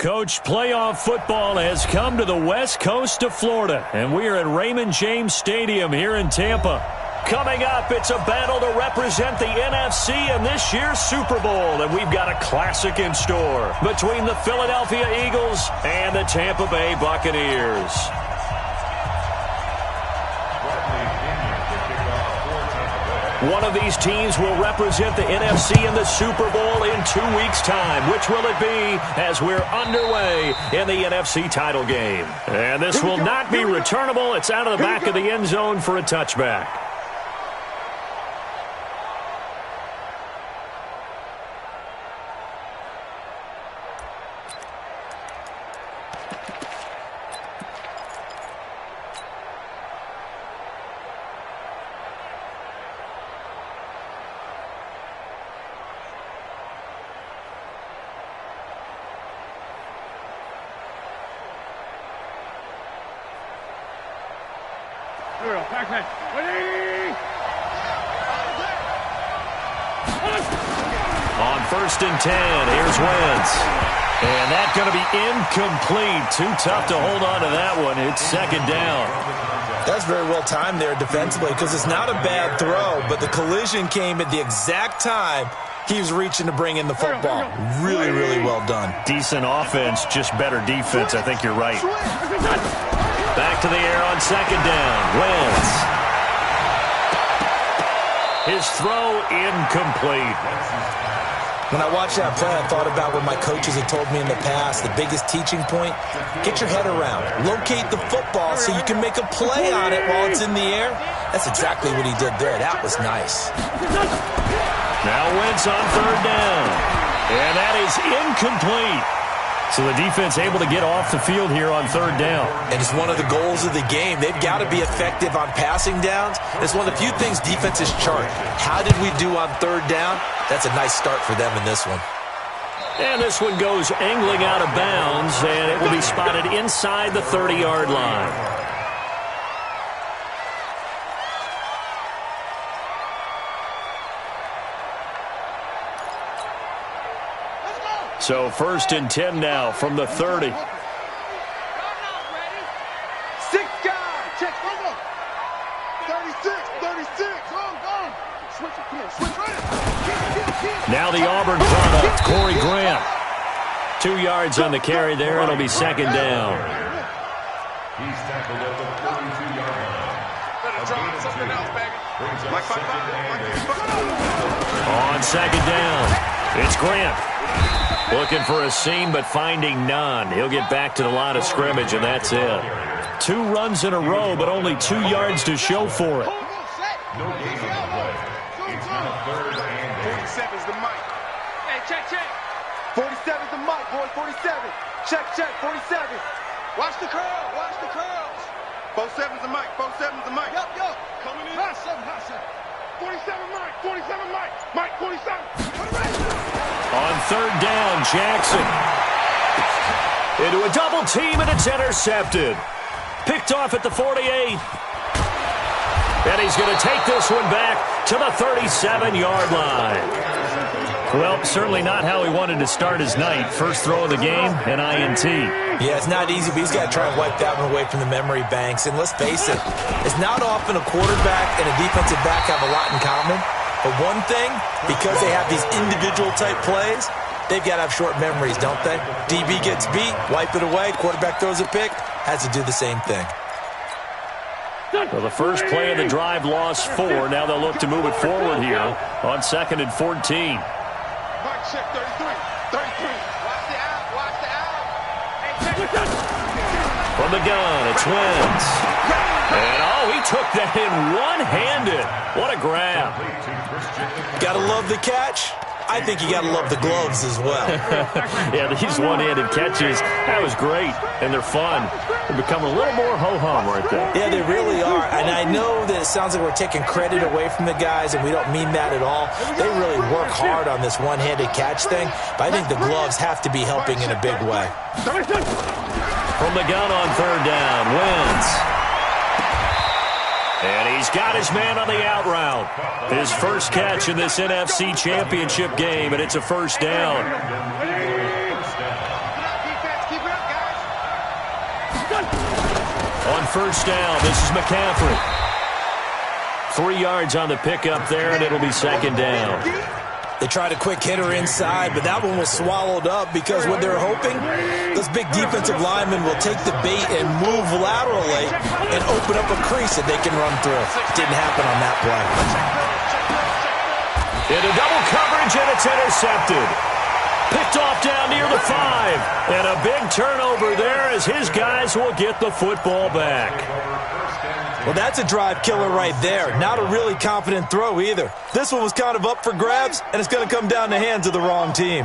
Coach, playoff football has come to the west coast of Florida, and we are at Raymond James Stadium here in Tampa. Coming up, it's a battle to represent the NFC in this year's Super Bowl, and we've got a classic in store between the Philadelphia Eagles and the Tampa Bay Buccaneers. One of these teams will represent the NFC in the Super Bowl in 2 weeks' time. Which will it be as we're underway in the NFC title game? And this will not be returnable. It's out of the back of the end zone for a touchback. On 1st and 10, here's Wentz. And that's going to be incomplete. Too tough to hold on to that one. It's 2nd down. That's very well timed there defensively because it's not a bad throw, but the collision came at the exact time he was reaching to bring in the football. Really, really well done. Decent offense, just better defense. I think you're right. Back to the air on 2nd down. Wentz. His throw incomplete. When I watched that play, I thought about what my coaches had told me in the past. The biggest teaching point, get your head around. Locate the football so you can make a play on it while it's in the air. That's exactly what he did there. That was nice. Now Wentz on 3rd down. And that is incomplete. So the defense able to get off the field here on 3rd down. And it's one of the goals of the game. They've got to be effective on passing downs. It's one of the few things defenses chart. How did we do on 3rd down? That's a nice start for them in this one. And this one goes angling out of bounds, and it will be spotted inside the 30-yard line. So 1st and 10 now from the 30. 6 guys. Check. 36. Switch right. Now the Auburn product, Corey Grant. 2 yards on the carry there. It'll be 2nd down. He's tackled at the 42-yard line. Better try something else, baby. On 2nd down, it's Grant. Looking for a seam, but finding none. He'll get back to the line of scrimmage, and that's it. 2 runs in a row, but only 2 yards to show for it. No gain on the play. It's now 3rd and 47's the mic. Hey, check. 47's the mic, boy. 47. Check. 47. Watch the curls. 47's the mic. Yo. Coming in. Hot 7. 47 mic. 47. On 3rd down, Jackson. Into a double team, and it's intercepted. Picked off at the 48. And he's going to take this one back to the 37-yard line. Well, certainly not how he wanted to start his night. First throw of the game, an INT. Yeah, it's not easy, but he's got to try and wipe that one away from the memory banks. And let's face it, it's not often a quarterback and a defensive back have a lot in common. But one thing, because they have these individual-type plays, they've got to have short memories, don't they? DB gets beat, wipe it away, quarterback throws a pick, has to do the same thing. Well, the first play of the drive lost 4. Now they'll look to move it forward here on 2nd and 14. Mic check. 33. Watch the out. Hey, check. From the gun, it's Wentz. And, he took that in one-handed. What a grab. Got to love the catch. I think you got to love the gloves as well. Yeah, these one-handed catches, that was great, and they're fun. They become a little more ho-hum right there. Yeah, they really are, and I know that it sounds like we're taking credit away from the guys, and we don't mean that at all. They really work hard on this one-handed catch thing, but I think the gloves have to be helping in a big way. From the gun on 3rd down, Wentz. And he's got his man on the out route. His first catch in this NFC Championship game, and it's a 1st down. On first down, this is McCaffrey. 3 yards on the pickup there, and it'll be second down. They tried a quick hitter inside, but that one was swallowed up because what they're hoping, those big defensive linemen will take the bait and move laterally and open up a crease that they can run through. Didn't happen on that play. Into double coverage, and it's intercepted. Picked off down near the 5. And a big turnover there as his guys will get the football back. Well, that's a drive killer right there. Not a really confident throw either. This one was kind of up for grabs, and it's going to come down the hands of the wrong team.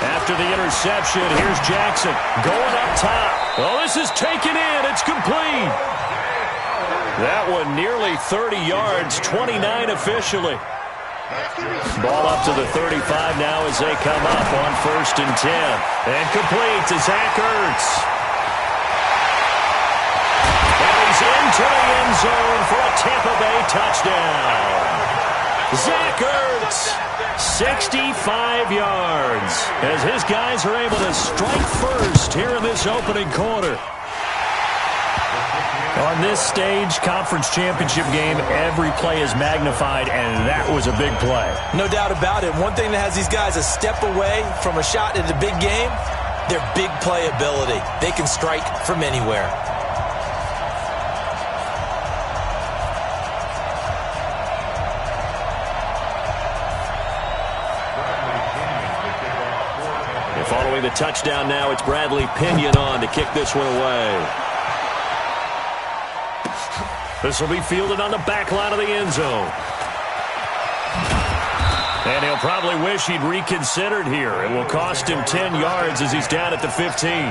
After the interception, here's Jackson going up top. Oh, this is taken in. It's complete. That one nearly 30 yards, 29 officially. Ball up to the 35 now as they come up on first and 10. And complete to Zach Ertz. Into the end zone for a Tampa Bay touchdown. Zach Ertz, 65 yards, as his guys are able to strike first here in this opening quarter. On this stage, conference championship game, every play is magnified, and that was a big play. No doubt about it. One thing that has these guys a step away from a shot at a big game, their big play ability. They can strike from anywhere. Following the touchdown now, it's Bradley Pinion on to kick this one away. This will be fielded on the back line of the end zone. And he'll probably wish he'd reconsidered here. It will cost him 10 yards as he's down at the 15.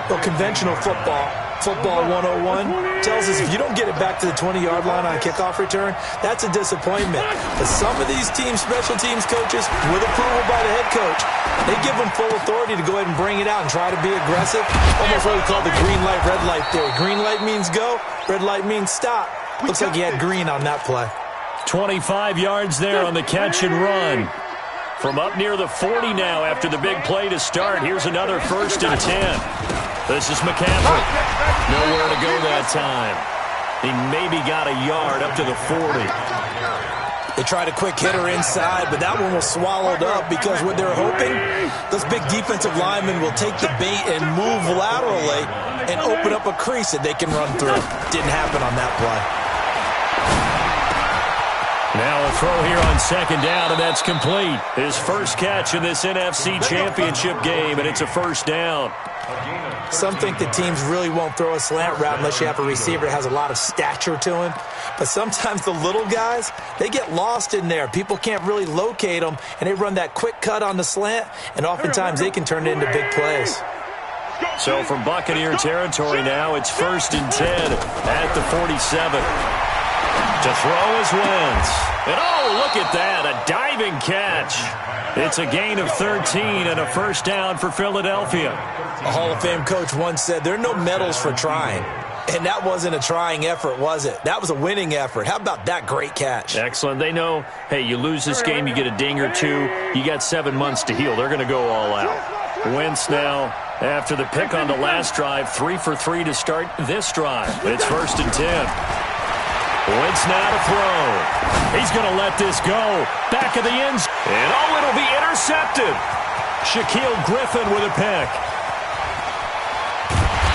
Well, conventional football 101, tells us if you don't get it back to the 20-yard line on a kickoff return, that's a disappointment. But some of these teams, special teams coaches, with approval by the head coach, they give them full authority to go ahead and bring it out and try to be aggressive. Almost what we call the green light, red light theory. Green light means go, red light means stop. Looks like he had green on that play. 25 yards there on the catch and run. From up near the 40 now after the big play to start. Here's another first and 10. This is McCaffrey. Nowhere to go that time. He maybe got a yard up to the 40. They tried a quick hitter inside, but that one was swallowed up because what they're hoping, those big defensive linemen will take the bait and move laterally and open up a crease that they can run through. Didn't happen on that play. Now a throw here on second down, and that's complete. His first catch in this NFC Championship game, and it's a first down. Some think that teams really won't throw a slant route unless you have a receiver that has a lot of stature to him. But sometimes the little guys, they get lost in there. People can't really locate them, and they run that quick cut on the slant, and oftentimes they can turn it into big plays. So from Buccaneer territory now, it's first and 10 at the 47. To throw is Wentz. And oh, look at that, a diving catch. It's a gain of 13 and a first down for Philadelphia. A Hall of Fame coach once said, there are no medals for trying. And that wasn't a trying effort, was it? That was a winning effort. How about that great catch? Excellent. They know, hey, you lose this game, you get a ding or two. You got 7 months to heal. They're going to go all out. Wentz now, after the pick on the last drive, 3 for 3 to start this drive. It's first and 10. Wentz now to throw. He's going to let this go. Back of the end zone. And oh, it'll be intercepted. Shaquille Griffin with a pick.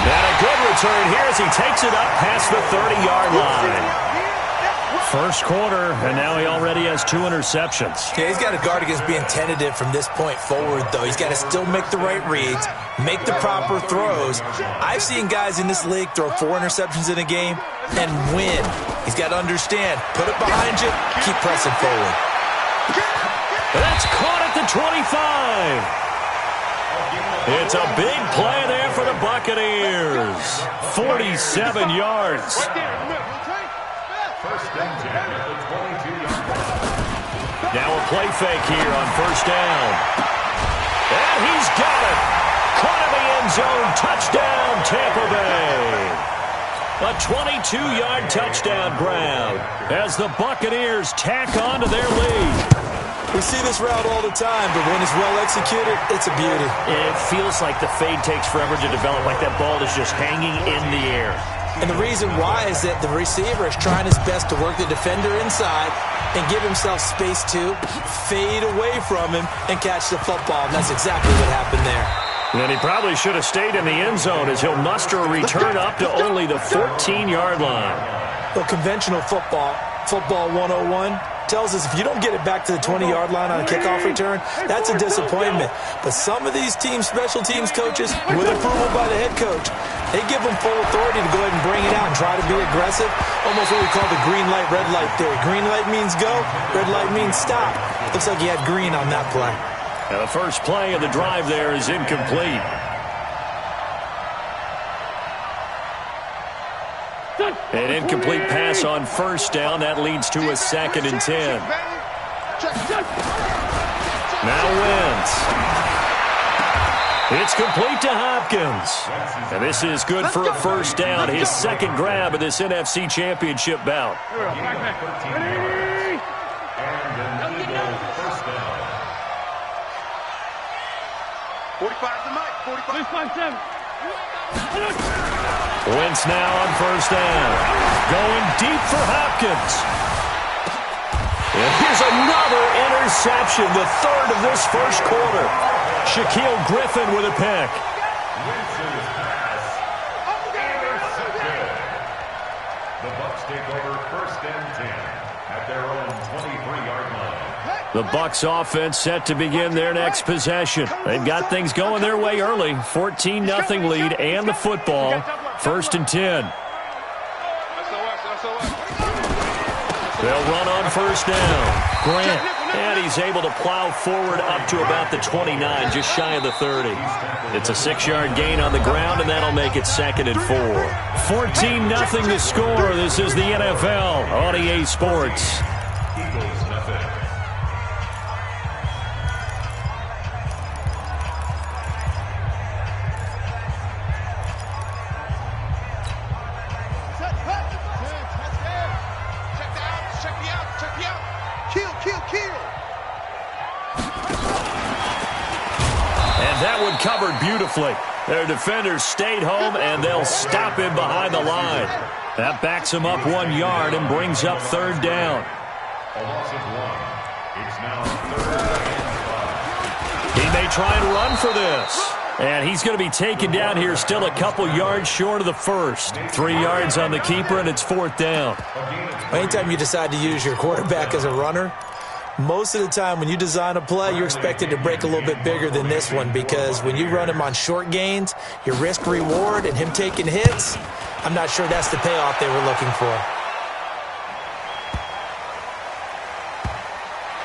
And a good return here as he takes it up past the 30-yard line. First quarter, and now he already has 2 interceptions. Yeah, he's got to guard against being tentative from this point forward, though. He's got to still make the right reads, make the proper throws. I've seen guys in this league throw 4 interceptions in a game and win. He's got to understand, put it behind you, keep pressing forward. That's caught at the 25. It's a big play there for the Buccaneers. 47 yards. Now a play fake here on first down. And he's got it. Caught in the end zone. Touchdown, Tampa Bay. A 22-yard touchdown grab as the Buccaneers tack on to their lead. We see this route all the time, but when it's well executed, it's a beauty. It feels like the fade takes forever to develop, like that ball is just hanging in the air. And the reason why is that the receiver is trying his best to work the defender inside and give himself space to fade away from him and catch the football. And that's exactly what happened there. And he probably should have stayed in the end zone as he'll muster a return up to only the 14-yard line. Well, conventional football 101, tells us if you don't get it back to the 20-yard line on a kickoff return, that's a disappointment. But some of these special teams coaches, with approval by the head coach, they give them full authority to go ahead and bring it out and try to be aggressive. Almost what we call the green light, red light theory. Green light means go, red light means stop. Looks like he had green on that play. Now the first play of the drive there is incomplete. An incomplete pass on first down. That leads to a 2nd and 10. Now Wentz. It's complete to Hopkins. And this is good for a first down. His second grab of this NFC Championship bout. And an Eagle first down. 45 to Mike. 45. Wentz now on first down. Going deep for Hopkins. And here's another interception, the third of this first quarter. Shaquille Griffin with a pick. Wentz's pass intercepted. The Bucs take over first and 10 at their own 23-yard line. The Bucs offense set to begin their next possession. They've got things going their way early. 14-0 lead and the football. First and 10. They'll run on first down. Grant. And he's able to plow forward up to about the 29, just shy of the 30. It's a 6-yard gain on the ground, and that'll make it 2nd and 4. 14-0 to score. This is the NFL on EA Sports. Eagles nothing. Covered beautifully. Their defenders stayed home, and they'll stop him behind the line. That backs him up 1 yard and brings up third down. A loss of 1. It's now 3rd and 5. He may try and run for this. And he's going to be taken down here, still a couple yards short of the first. 3 yards on the keeper, and it's 4th down. Anytime you decide to use your quarterback as a runner, most of the time when you design a play, you're expected to break a little bit bigger than this one, because when you run him on short gains, your risk-reward and him taking hits, I'm not sure that's the payoff they were looking for.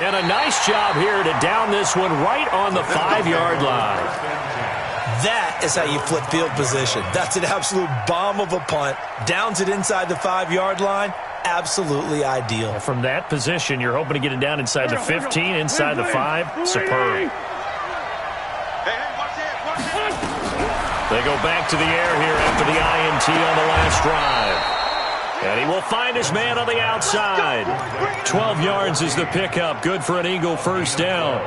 And a nice job here to down this one right on the 5-yard line. That is how you flip field position. That's an absolute bomb of a punt. Downs it inside the 5-yard line. Absolutely ideal. From that position, you're hoping to get it down inside the 15, inside the 5. Superb. They go back to the air here after the INT on the last drive. And he will find his man on the outside. 12 yards is the pickup. Good for an Eagle first down.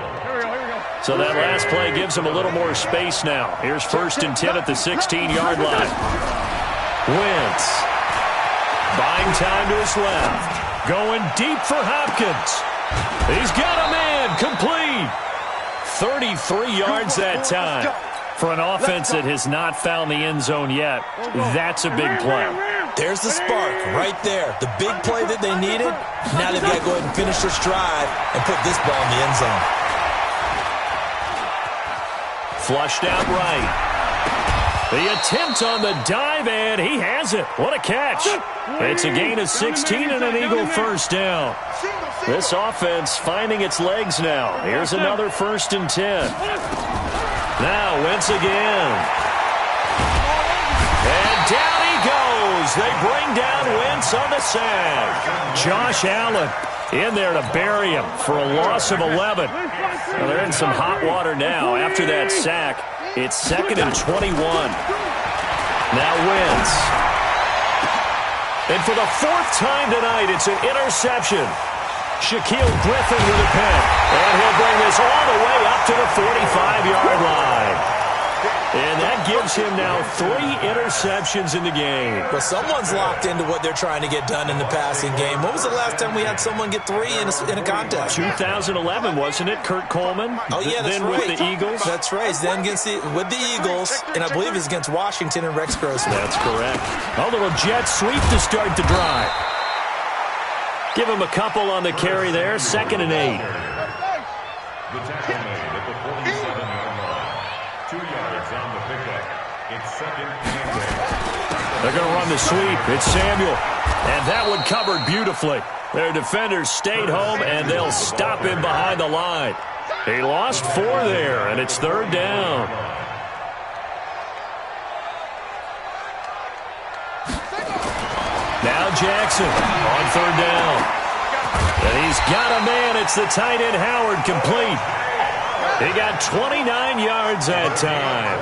So that last play gives him a little more space now. Here's first and 10 at the 16-yard line. Wentz. Buying time to his left. Going deep for Hopkins. He's got a man. Complete. 33 yards that time. For an offense that has not found the end zone yet, that's a big play. There's the spark right there. The big play that they needed. Now they've got to go ahead and finish this drive and put this ball in the end zone. Flushed out right. The attempt on the dive, and he has it. What a catch. It's a gain of 16 and an Eagle first down. This offense finding its legs now. Here's another first and 10. Now Wentz again. And down he goes. They bring down Wentz on the sack. Josh Allen in there to bury him for a loss of 11. Well, they're in some hot water now after that sack. It's 2nd and 21. Now Wentz. And for the 4th time tonight, it's an interception. Shaquille Griffin with a pick. And gives him now 3 interceptions in the game. Well, someone's locked into what they're trying to get done in the passing game. When was the last time we had someone get 3 in a contest? 2011, wasn't it, Kurt Coleman? Oh, yeah, that's then right. with the Eagles. That's right. Then with the Eagles, and I believe it's against Washington and Rex Grossman. That's correct. A little jet sweep to start the drive. Give him a couple on the carry there. 2nd and 8. The tackle made at the 47-yard line. 2 yards on the pickup. It's 2nd and 8. They're going to run the sweep. It's Samuel. And that one covered beautifully. Their defenders stayed home, and they'll stop him behind the line. He lost 4 there, and it's 3rd down. Now Jackson on 3rd down. And he's got a man. It's the tight end Howard, complete. He got 29 yards that time.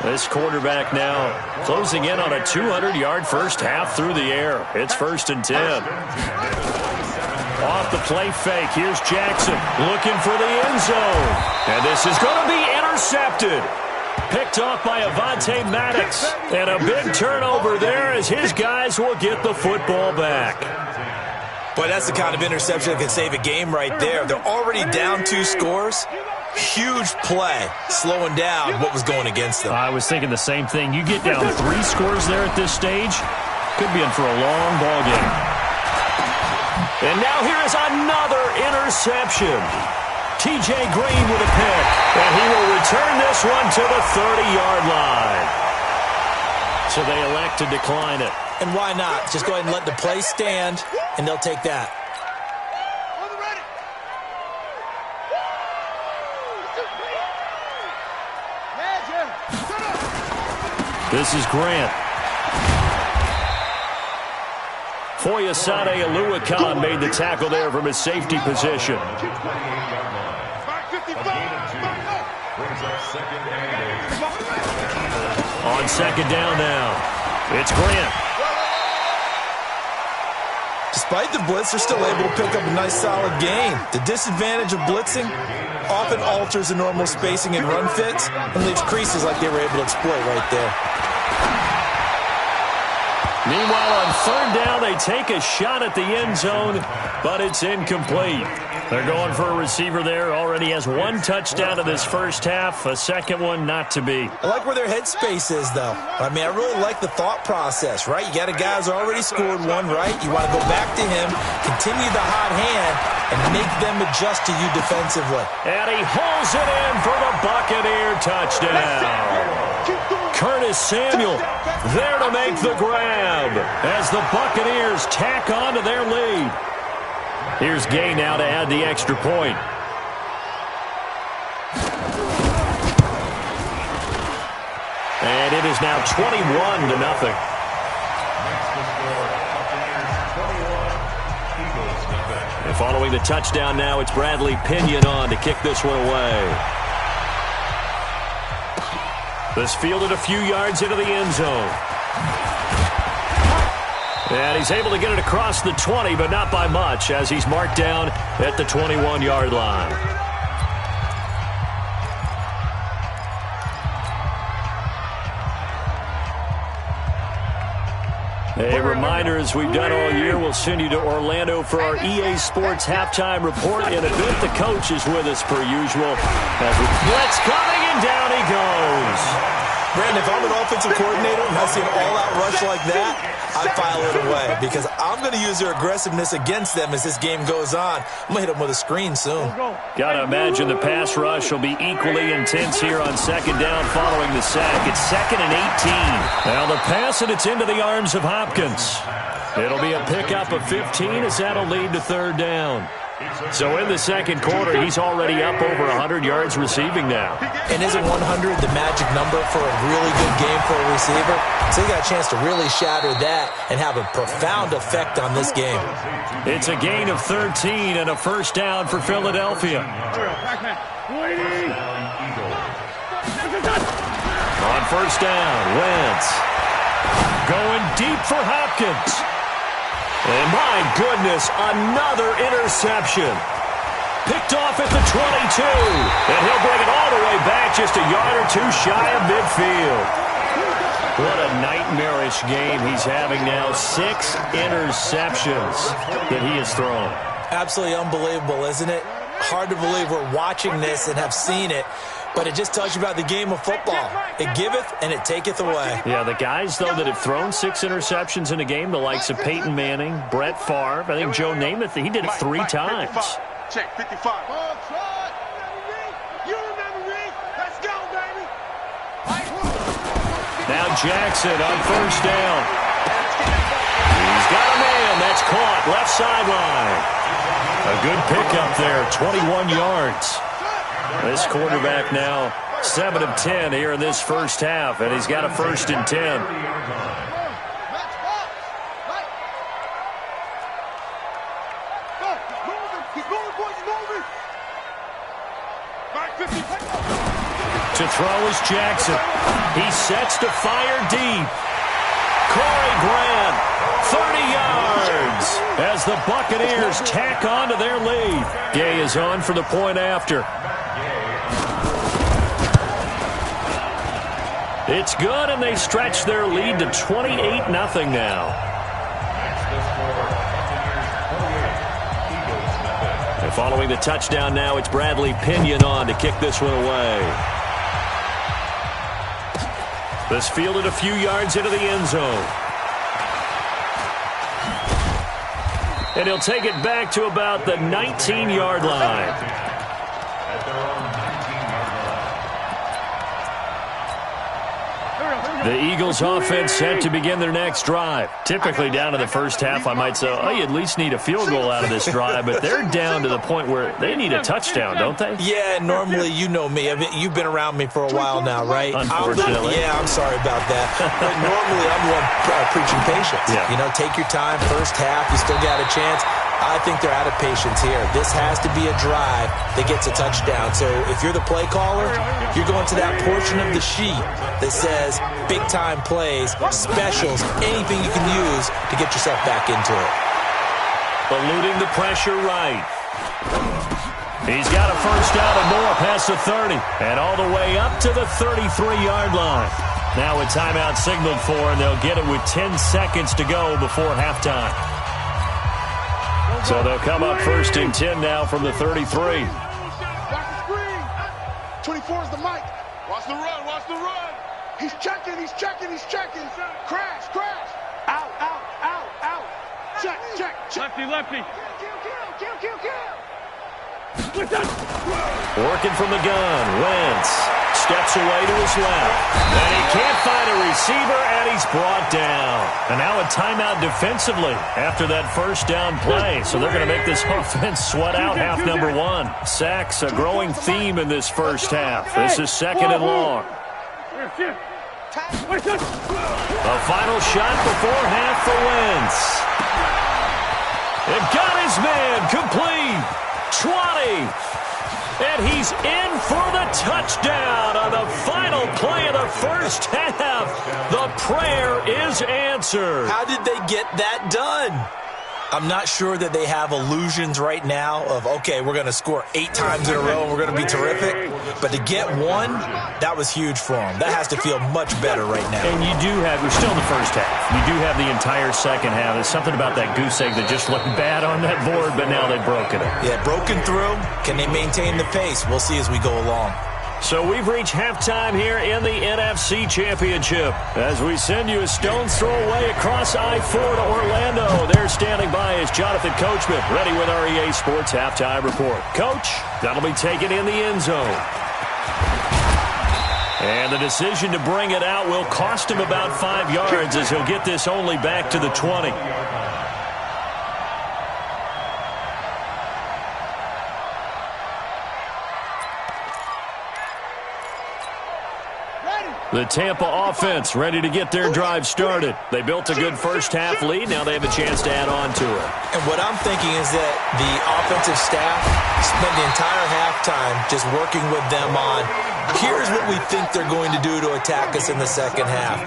This quarterback now closing in on a 200-yard first half through the air. It's 1st and 10. Off the play fake, here's Jackson looking for the end zone. And this is going to be intercepted. Picked off by Avonte Maddox. And a big turnover there as his guys will get the football back. Boy, that's the kind of interception that can save a game right there. They're already down 2 scores. Huge play, slowing down what was going against them. I was thinking the same thing. You get down 3 scores there at this stage, could be in for a long ball game. And now here is another interception. T.J. Green with a pick, and he will return this one to the 30-yard line. So they elect to decline it. And why not? Just go ahead and let the play stand, and they'll take that. This is Grant. Foyesade Aluakan made the tackle there from his safety position. On 2nd down now, it's Grant. Despite the blitz, they're still able to pick up a nice solid gain. The disadvantage of blitzing often alters the normal spacing and run fits and leaves creases like they were able to exploit right there. Meanwhile, on 3rd down, they take a shot at the end zone, but it's incomplete. They're going for a receiver there. Already has 1 touchdown in this first half. A second one not to be. I like where their headspace is, though. I mean, I really like the thought process, right? You got a guy who's already scored 1, right? You want to go back to him, continue the hot hand, and make them adjust to you defensively. And he hauls it in for the Buccaneer touchdown. Curtis Samuel there to make the grab as the Buccaneers tack on to their lead. Here's Gay now to add the extra point. And it is now 21-0. And following the touchdown now, it's Bradley Pinion on to kick this one away. This fielded a few yards into the end zone. And he's able to get it across the 20, but not by much, as he's marked down at the 21-yard line. A reminder, as we've done all year, we'll send you to Orlando for our EA Sports halftime report. In a bit, the coach is with us per usual. As we blitz coming, and down he goes. Brandon, if I'm an offensive coordinator and I see an all-out rush like that, I file it away because I'm going to use their aggressiveness against them as this game goes on. I'm going to hit them with a screen soon. Got to imagine the pass rush will be equally intense here on 2nd down following the sack. It's 2nd and 18. Now the pass, and it's into the arms of Hopkins. It'll be a pickup of 15 as that'll lead to 3rd down. So in the second quarter, he's already up over 100 yards receiving now. And isn't 100 the magic number for a really good game for a receiver? So he got a chance to really shatter that and have a profound effect on this game. It's a gain of 13 and a first down for Philadelphia. On 1st down, Wentz going deep for Hopkins. And my goodness, another interception. Picked off at the 22. And he'll bring it all the way back just a yard or two shy of midfield. What a nightmarish game he's having now. 6 interceptions that he has thrown. Absolutely unbelievable, isn't it? Hard to believe we're watching this and have seen it, but it just tells you about the game of football. It giveth and it taketh away. Yeah, the guys, though, that have thrown 6 interceptions in a game, the likes of Peyton Manning, Brett Favre, I think Joe Namath, he did it 3 times. Check, 55. You remember me? Let's go, baby. Now Jackson on first down. He's got a man. That's caught. Left sideline. A good pickup there, 21 yards. This quarterback now 7 of 10 here in this first half, and he's got a 1st and 10. To throw is Jackson. He sets to fire deep. Corey Grant, 30 yards as the Buccaneers tack on to their lead. Gay is on for the point after. It's good, and they stretch their lead to 28-0 now. And following the touchdown now, it's Bradley Pinion on to kick this one away. This fielded a few yards into the end zone. And he'll take it back to about the 19-yard line. At their own 19-yard line. The Eagles offense set to begin their next drive. Typically down to the first half, I might say, oh, you at least need a field goal out of this drive, but they're down to the point where they need a touchdown, don't they? Yeah, normally, you know me. I mean, you've been around me for a while now, right? Unfortunately. I'm sorry about that. But normally, I'm the one preaching patience. Yeah. You know, take your time. First half, you still got a chance. I think they're out of patience here. This has to be a drive that gets a touchdown. So if you're the play caller, you're going to that portion of the sheet that says big-time plays, specials, anything you can use to get yourself back into it. Eluding the pressure right. He's got a first down and more past the 30. And all the way up to the 33-yard line. Now a timeout signaled for, and they'll get it with 10 seconds to go before halftime. So they'll come up 1st and 10 now from the 33. Watch the screen. 24 is the mic. Watch the run, watch the run. He's checking. Crash. Out. Check. Lefty. Kill. Working from the gun. Wentz steps away to his left. And he can't find a receiver, and he's brought down. And now a timeout defensively after that first down play. So they're going to make this offense sweat out half number 1. Sacks, a growing theme in this first half. This is 2nd and long. A final shot before half for Wentz. And got his man complete. 20. And he's in for the touchdown on the final play of the first half. The prayer is answered. How did they get that done? I'm not sure that they have illusions right now of, okay, we're going to score 8 times in a row and we're going to be terrific. But to get one, that was huge for them. That has to feel much better right now. And you do have, we're still in the first half. You do have the entire second half. There's something about that goose egg that just looked bad on that board, but now they've broken it. Yeah, broken through. Can they maintain the pace? We'll see as we go along. So we've reached halftime here in the NFC Championship as we send you a stone's throw away across I-4 to Orlando. There standing by is Jonathan Coachman, ready with our EA Sports Halftime Report. Coach, that'll be taken in the end zone. And the decision to bring it out will cost him about 5 yards as he'll get this only back to the 20. The Tampa offense ready to get their drive started. They built a good first-half lead. Now they have a chance to add on to it. And what I'm thinking is that the offensive staff spent the entire halftime just working with them on, here's what we think they're going to do to attack us in the second half.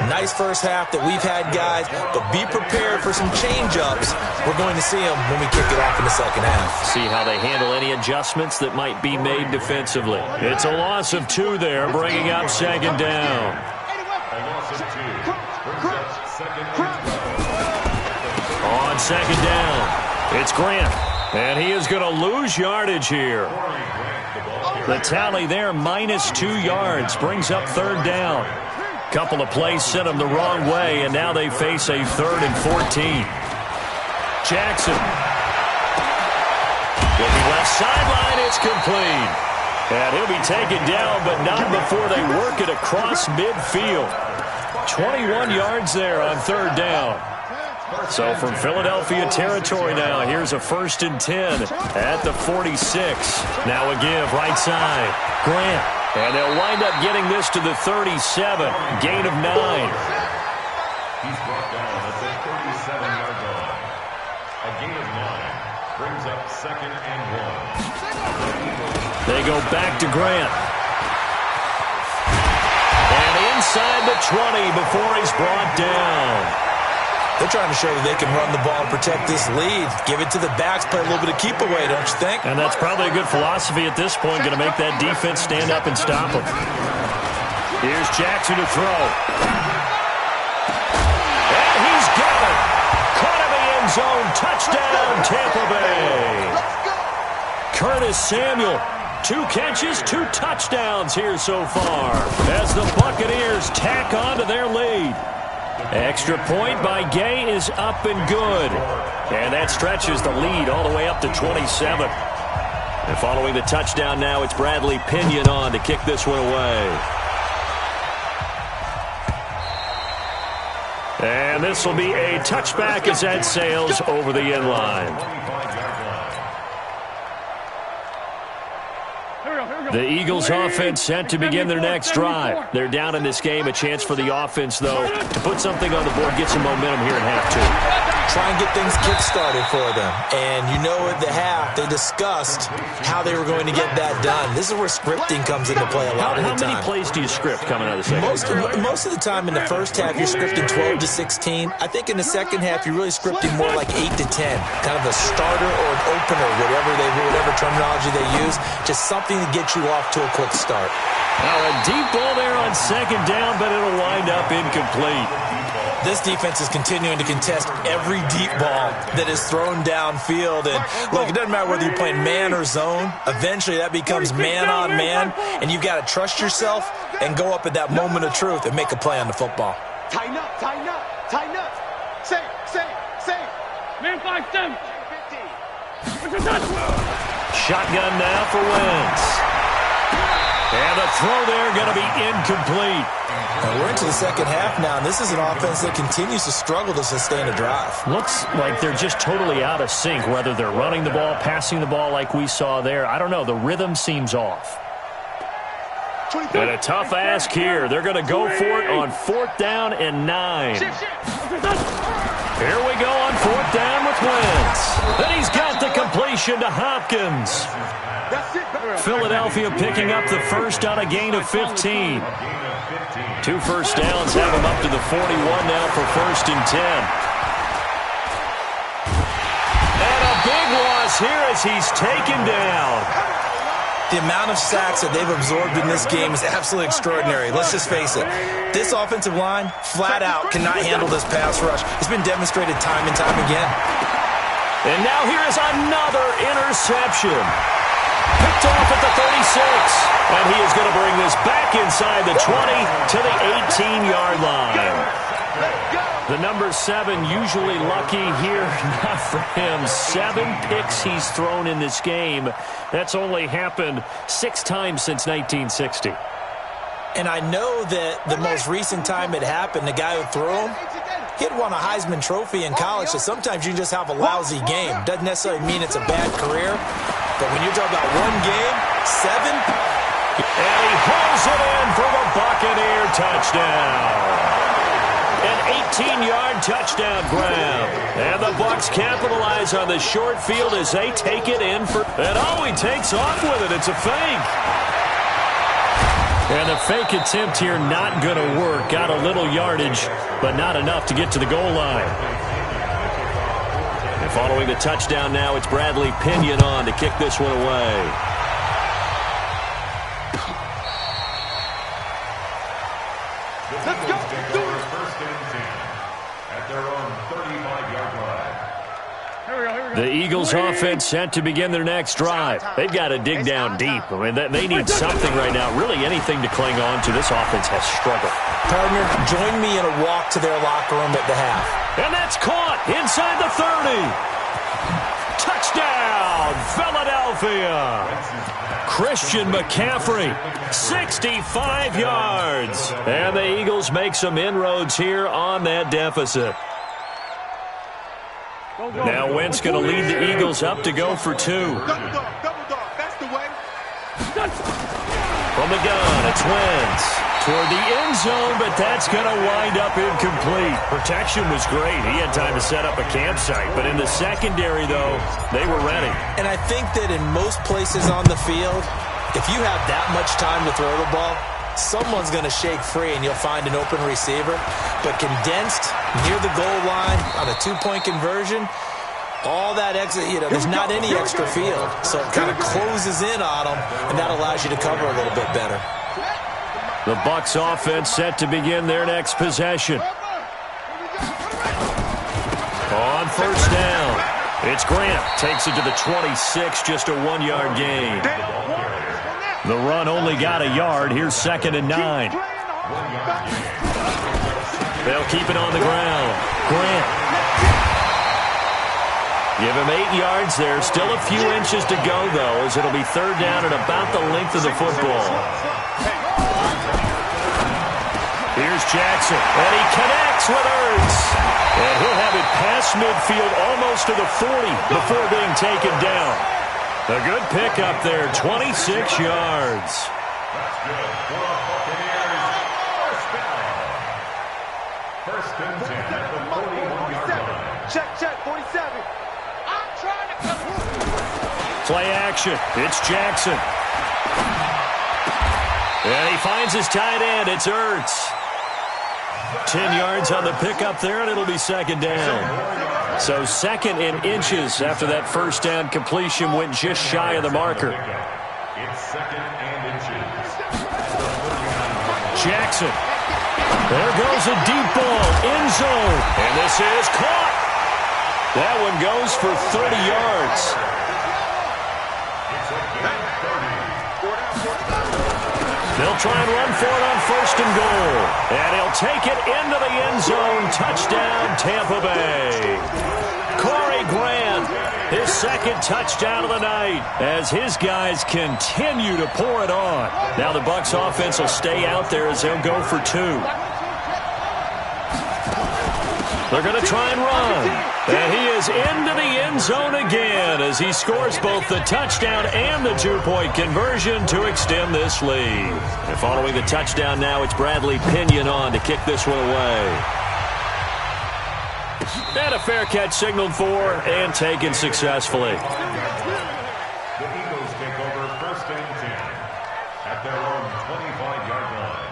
Nice first half that we've had, guys, but be prepared for some change-ups. We're going to see them when we kick it off in the second half. See how they handle any adjustments that might be made defensively. It's a loss of 2 there, bringing up second down. A loss of 2. Brings up second and 12. On second down, it's Grant, and he is going to lose yardage here. The tally there, -2 yards, brings up third down. Couple of plays sent them the wrong way, and now they face a 3rd and 14. Jackson. Looking left sideline, it's complete. And he'll be taken down, but not before they work it across midfield. 21 yards there on third down. So from Philadelphia territory now, here's a 1st and 10 at the 46. Now a give, right side. Grant. And they'll wind up getting this to the 37. Gain of 9. He's brought down at the 37-yard line. A gain of 9 brings up second and 1. They go back to Grant. And inside the 20 before he's brought down. They're trying to show that they can run the ball and protect this lead. Give it to the backs, play a little bit of keep away, don't you think? And that's probably a good philosophy at this point, going to make that defense stand up and stop them. Here's Jackson to throw. And he's got it. Caught in the end zone. Touchdown, Tampa Bay. Curtis Samuel. 2 catches, 2 touchdowns here so far as the Buccaneers tack on to their lead. Extra point by Gay is up and good. And that stretches the lead all the way up to 27. And following the touchdown now, it's Bradley Pinion on to kick this one away. And this will be a touchback as that sails over the end line. The Eagles offense set to begin their next drive. They're down in this game. A chance for the offense, though, to put something on the board, get some momentum here in half 2. Try and get things kick-started for them. And you know at the half, they discussed how they were going to get that done. This is where scripting comes into play a lot of the time. How many plays do you script coming out of the second? Most of the time in the first half, you're scripting 12 to 16. I think in the second half, you're really scripting more like 8 to 10. Kind of a starter or an opener, whatever terminology they use. Just something to get you off to a quick start. Now a deep ball there on second down, but it'll wind up incomplete. This defense is continuing to contest every deep ball that is thrown downfield. And look, it doesn't matter whether you're playing man or zone. Eventually, that becomes man on man, and you've got to trust yourself and go up at that moment of truth and make a play on the football. Tighten up, tighten up, tighten up. Safe. Man 5-7. Shotgun now for Wentz. And the throw there going to be incomplete. Now we're into the second half now, and this is an offense that continues to struggle to sustain a drive. Looks like they're just totally out of sync, whether they're running the ball, passing the ball like we saw there. I don't know. The rhythm seems off. And a tough ask here. They're going to go for it on 4th down and 9. Here we go on 4th down with Wentz. Then he's got the completion to Hopkins. Philadelphia picking up the first on a gain of 15. 2 first downs have him up to the 41 now for 1st and 10. And a big loss here as he's taken down. The amount of sacks that they've absorbed in this game is absolutely extraordinary. Let's just face it. This offensive line, flat out, cannot handle this pass rush. It's been demonstrated time and time again. And now here is another interception. Picked off at the 36. And he is going to bring this back inside the 20 to the 18-yard line. The number 7 usually lucky here. Not for him. 7 picks he's thrown in this game. That's only happened 6 times since 1960. And I know that the most recent time it happened, the guy who threw him, he had won a Heisman Trophy in college, so sometimes you just have a lousy game. Doesn't necessarily mean it's a bad career. But when you're talking about one game, 7, And he hauls it in for the Buccaneer touchdown. An 18-yard touchdown grab. And the Bucs capitalize on the short field as they take it in for... And oh, he takes off with it. It's a fake. And the fake attempt here not going to work. Got a little yardage, but not enough to get to the goal line. And following the touchdown now, it's Bradley Pinion on to kick this one away. Let's go. The Eagles offense set to begin their next drive. They've got to dig down deep. I mean, they need something right now, really anything to cling on to. This offense has struggled. Partner, join me in a walk to their locker room at the half. And that's caught inside the 30. Touchdown, Philadelphia. Christian McCaffrey, 65 yards. And the Eagles make some inroads here on that deficit. Now Wentz going to lead the Eagles up to go for two. Double dog, that's the way. From the gun, it's Wentz. Toward the end zone, but that's going to wind up incomplete. Protection was great. He had time to set up a campsite. But in the secondary, though, they were ready. And I think that in most places on the field, if you have that much time to throw the ball, someone's going to shake free and you'll find an open receiver. But condensed near the goal line on a two-point conversion, all that extra, there's not any extra field. So it kind of closes in on them, and that allows you to cover a little bit better. The Bucs offense set to begin their next possession. On first down, it's Grant. Takes it to the 26, just a 1-yard gain. The run only got a yard. Here's 2nd and 9. They'll keep it on the ground. Grant. Give him 8 yards there. Still a few inches to go, though, as it'll be 3rd down at about the length of the football. Here's Jackson, and he connects with Ertz. And he'll have it past midfield almost to the 40 before being taken down. A good pickup there, 26 yards. That's good for the Buccaneers. First and 10 at the 41-yard line. Check, 47. I'm trying to come. Play action. It's Jackson. And he finds his tight end. It's Ertz. 10 yards on the pickup there, and it'll be 2nd down. So 2nd in inches after that first down completion went just shy of the marker. It's 2nd and inches. Jackson. There goes a deep ball. End zone. And this is caught. That one goes for 30 yards. They'll try and run for it on 1st and goal. And he'll take it into the end zone. Touchdown, Tampa Bay. Corey Grant, his 2nd touchdown of the night as his guys continue to pour it on. Now the Bucs offense will stay out there as they'll go for 2. They're going to try and run. And he is into the end zone again as he scores both the touchdown and the 2-point conversion to extend this lead. And following the touchdown now, it's Bradley Pinion on to kick this one away. And a fair catch signaled for and taken successfully. The Eagles take over 1st and 10 at their own 25-yard line.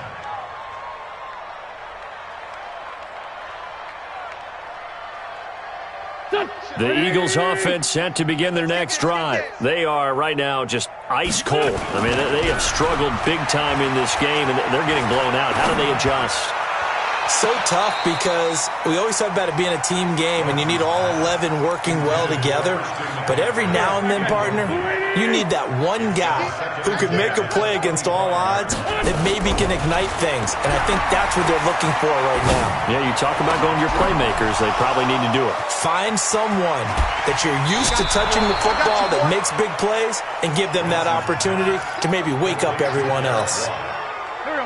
The Eagles offense set to begin their next drive. They are right now just ice cold. I mean, they have struggled big time in this game, and they're getting blown out. How do they adjust? So tough because we always talk about it being a team game, and you need all 11 working well together. But every now and then, partner, you need that one guy who could make a play against all odds that maybe can ignite things. And I think that's what they're looking for right now. Yeah, you talk about going to your playmakers. They probably need to do it. Find someone that you're used to touching the football that makes big plays and give them that opportunity to maybe wake up everyone else.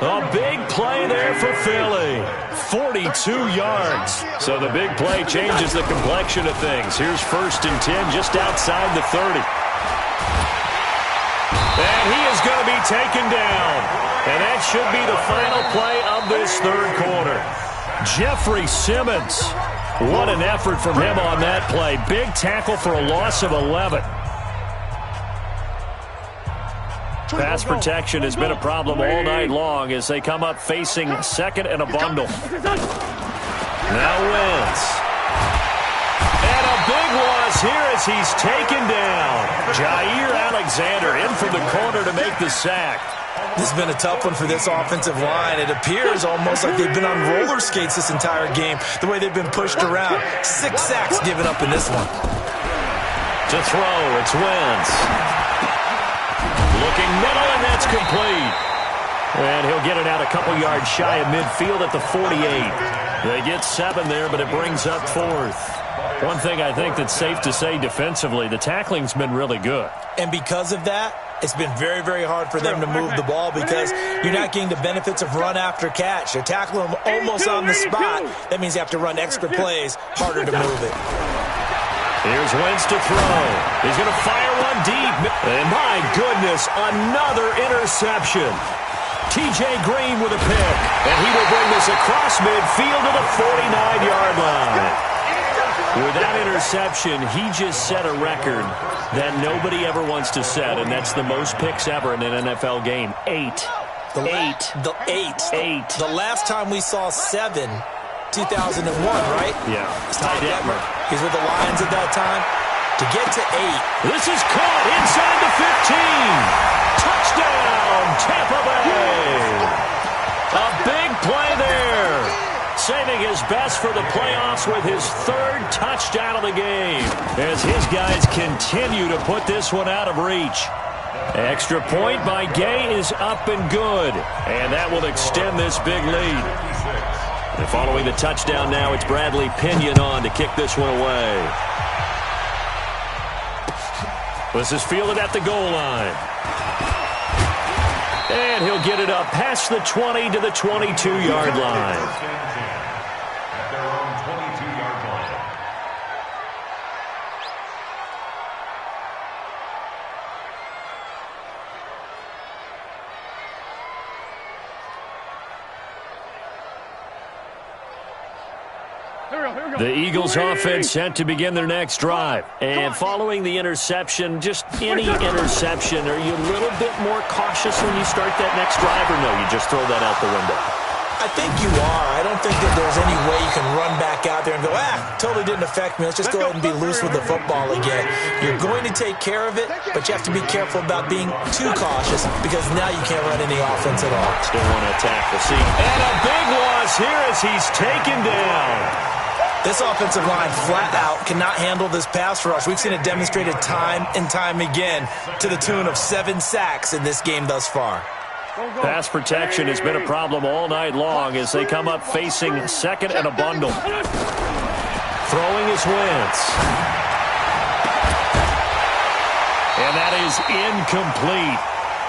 A big play there for Philly. 42 yards. So the big play changes the complexion of things. Here's 1st and 10 just outside the 30. And he is going to be be taken down. And that should be the final play of this third quarter. Jeffrey Simmons. What an effort from him on that play. Big tackle for a loss of 11. Pass protection has been a problem all night long as they come up facing second and a bundle. Now Wentz. And a big loss here as he's taken down. Jair Alexander in from the corner to make the sack. This has been a tough one for this offensive line. It appears almost like they've been on roller skates this entire game, the way they've been pushed around. 6 sacks given up in this one. To throw, it's Wentz. Looking middle, and that's complete. And he'll get it out a couple yards shy of midfield at the 48. They get 7 there, but it brings up 4th. One thing I think that's safe to say defensively, the tackling's been really good. And because of that, it's been very, very hard for them to move the ball because you're not getting the benefits of run after catch. You're tackling them almost on the spot. That means you have to run extra plays, harder to move it. Here's Wentz to throw. He's going to fire one deep. And my goodness, another interception. T.J. Green with a pick. And he will bring this across midfield to the 49-yard line. With that interception, he just set a record that nobody ever wants to set, and that's the most picks ever in an NFL game. 8. The last time we saw 7, 2001, right? Yeah. Ty Detmer. He's with the Lions at that time. To get to 8. This is caught inside the 15. Touchdown, Tampa Bay. A big play there. Saving his best for the playoffs with his 3rd touchdown of the game as his guys continue to put this one out of reach. Extra point by Gay is up and good, and that will extend this big lead. And following the touchdown now, it's Bradley Pinion on to kick this one away. This is fielded at the goal line. And he'll get it up past the 20 to the 22-yard line. The Eagles offense set to begin their next drive. And following the interception, just any interception, are you a little bit more cautious when you start that next drive, or no, you just throw that out the window? I think you are. I don't think that there's any way you can run back out there and go, totally didn't affect me. Let's just go ahead and be loose with the football again. You're going to take care of it, but you have to be careful about being too cautious because now you can't run any offense at all. Still want to attack the seat. And a big loss here as he's taken down. This offensive line flat out cannot handle this pass rush. We've seen it demonstrated time and time again to the tune of 7 sacks in this game thus far. Pass protection has been a problem all night long as they come up facing second and a bundle. Throwing is Wentz. And that is incomplete.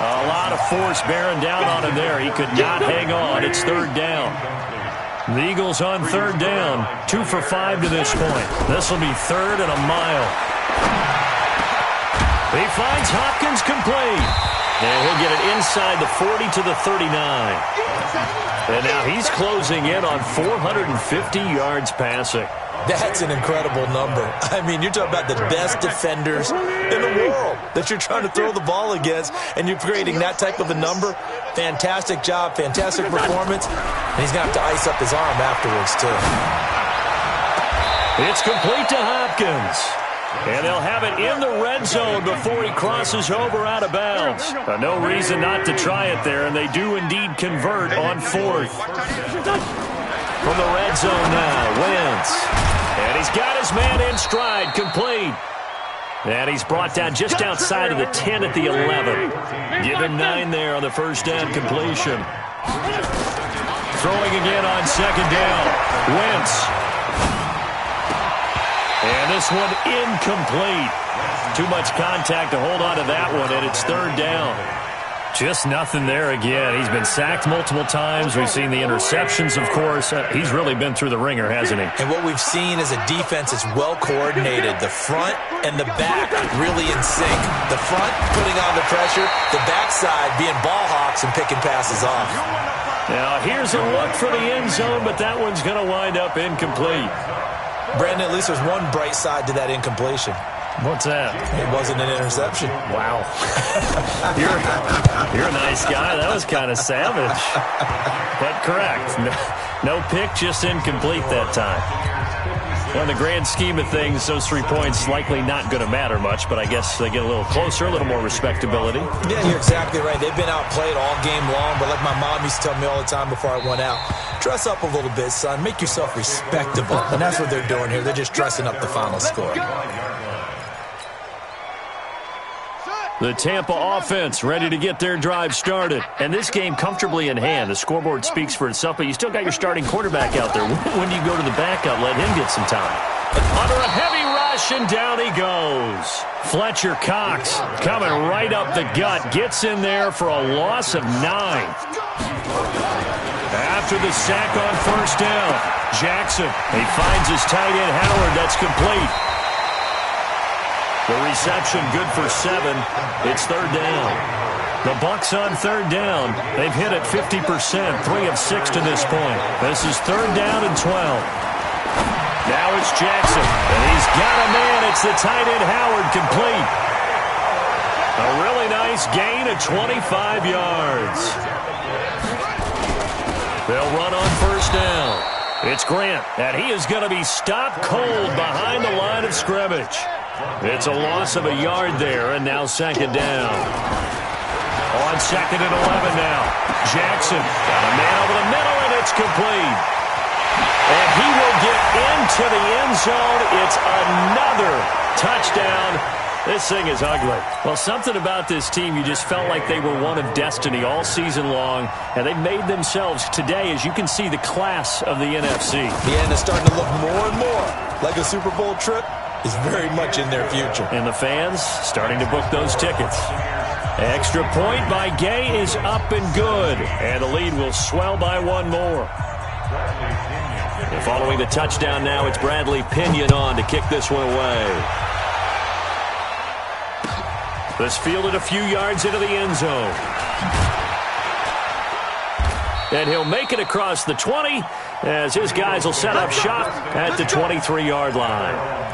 A lot of force bearing down on him there. He could not hang on. It's 3rd down. The Eagles on 3rd down, 2 for 5 to this point. This will be 3rd and a mile. He finds Hopkins complete. And he'll get it inside the 40 to the 39. And now he's closing in on 450 yards passing. That's an incredible number. I mean, you're talking about the best defenders in the world that you're trying to throw the ball against, and you're creating that type of a number. Fantastic job, fantastic performance. And he's going to have to ice up his arm afterwards, too. It's complete to Hopkins. And they'll have it in the red zone before he crosses over out of bounds. No reason not to try it there, and they do indeed convert on 4th. From the red zone now, Wentz. And he's got his man in stride, complete. And he's brought down just outside of the 10 at the 11. Give him 9 there on the first down completion. Throwing again on 2nd down. Wentz. And this one incomplete. Too much contact to hold on to that one, and it's 3rd down. Just nothing there again. He's been sacked multiple times. We've seen the interceptions, of course. He's really been through the ringer, hasn't he? And what we've seen is a defense that's well coordinated. The front and the back really in sync. The front putting on the pressure, the backside being ball hawks and picking passes off. Now, here's a look for the end zone, but that one's going to wind up incomplete. Brandon, at least there's one bright side to that incompletion. What's that? It wasn't an interception. Wow. You're a nice guy. That was kind of savage. But correct. No pick, just incomplete that time. In the grand scheme of things, those 3 points likely not going to matter much, but I guess they get a little closer, a little more respectability. Yeah, you're exactly right. They've been outplayed all game long, but like my mom used to tell me all the time before I went out, dress up a little bit, son. Make yourself respectable. And that's what they're doing here. They're just dressing up the final score. The Tampa offense ready to get their drive started. And this game comfortably in hand. The scoreboard speaks for itself, but you still got your starting quarterback out there. When do you go to the backup? Let him get some time. Under a heavy rush, and down he goes. Fletcher Cox coming right up the gut. Gets in there for a loss of 9. After the sack on first down, Jackson, he finds his tight end Howard. That's complete. The reception good for 7. It's third down. The Bucs on third down. They've hit it 50%, 3 of 6 to this point. This is third down and 12. Now it's Jackson, and he's got a man. It's the tight end Howard, complete. A really nice gain of 25 yards. They'll run on first down. It's Grant, and he is going to be stopped cold behind the line of scrimmage. It's a loss of a yard there, and now second down. On second and 11 now. Jackson got a man over the middle, and it's complete. And he will get into the end zone. It's another touchdown. This thing is ugly. Well, something about this team, you just felt like they were one of destiny all season long, and they made themselves today, as you can see, the class of the NFC. Yeah, and it's starting to look more and more like a Super Bowl trip is very much in their future. And the fans starting to book those tickets. Extra point by Gay is up and good. And the lead will swell by 1 more. And following the touchdown now, it's Bradley Pinion on to kick this one away. This fielded a few yards into the end zone. And he'll make it across the 20 as his guys will set up shop at the 23-yard line.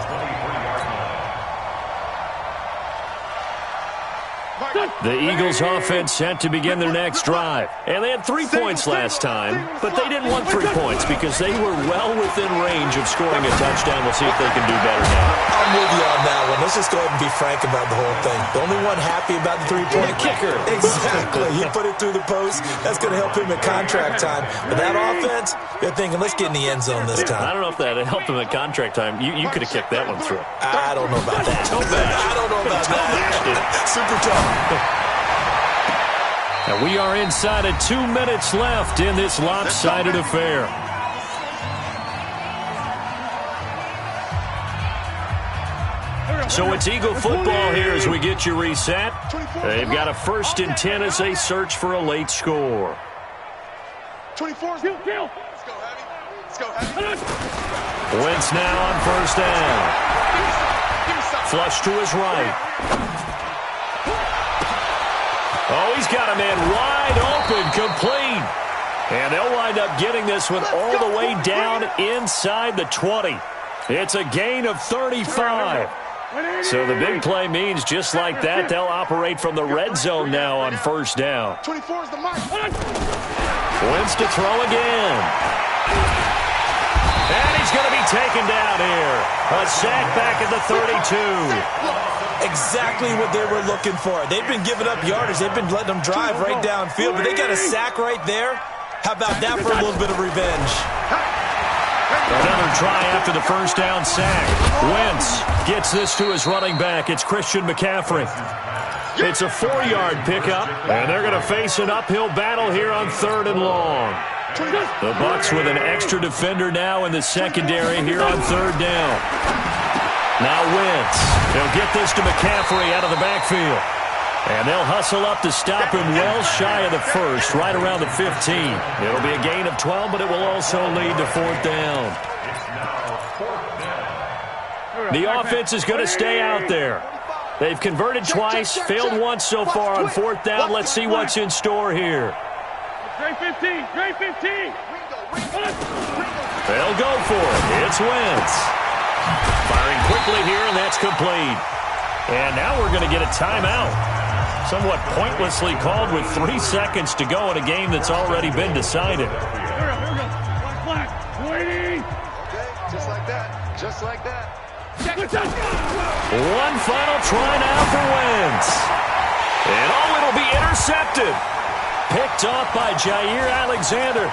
The Eagles offense set to begin their next drive. And they had 3 points last time, but they didn't want 3 points because they were well within range of scoring a touchdown. We'll see if they can do better now. I'm with you on that one. Let's just go ahead and be frank about the whole thing. The only one happy about the 3-point kicker. Exactly. He put it through the post. That's going to help him at contract time. But that offense, they're thinking, let's get in the end zone this time. I don't know if that helped him at contract time. You could have kicked that one through. I don't know about that. I don't know about that. Super tough. And we are inside of 2 minutes left in this lopsided affair. So it's Eagle football here as we get you reset. They've got a 1st and 10 as they search for a late score. 24. Let's go, Heavy. Let's go, Heavy. Wentz now on first down. Flush to his right. Oh, he's got a man wide open, complete. And they'll wind up getting this one all the way down inside the 20. It's a gain of 35. So the big play means just like that, they'll operate from the red zone now on first down. 24 is the mark. Wentz to throw again. And he's going to be taken down here. A sack back at the 32. Exactly what they were looking for. They've been giving up yardage. They've been letting them drive right downfield, but they got a sack right there. How about that for a little bit of revenge? Another try after the first down sack. Wentz gets this to his running back. It's Christian McCaffrey. It's a 4-yard pickup, and they're going to face an uphill battle here on 3rd and long. The Bucs with an extra defender now in the secondary here on 3rd down. Now Wentz. He'll get this to McCaffrey out of the backfield. And they'll hustle up to stop him well shy of the first, right around the 15. It'll be a gain of 12, but it will also lead to fourth down. The offense is going to stay out there. They've converted twice, failed once so far on fourth down. Let's see what's in store here. Great 15, great 15. They'll go for it. It's Wentz. Firing quickly here, and that's complete. And now we're going to get a timeout. Somewhat pointlessly called with 3 seconds to go in a game that's already been decided. Here we go. Black, waiting. Okay, just like that. Just like that. One final try now for Wentz. And it'll be intercepted. Picked off by Jair Alexander.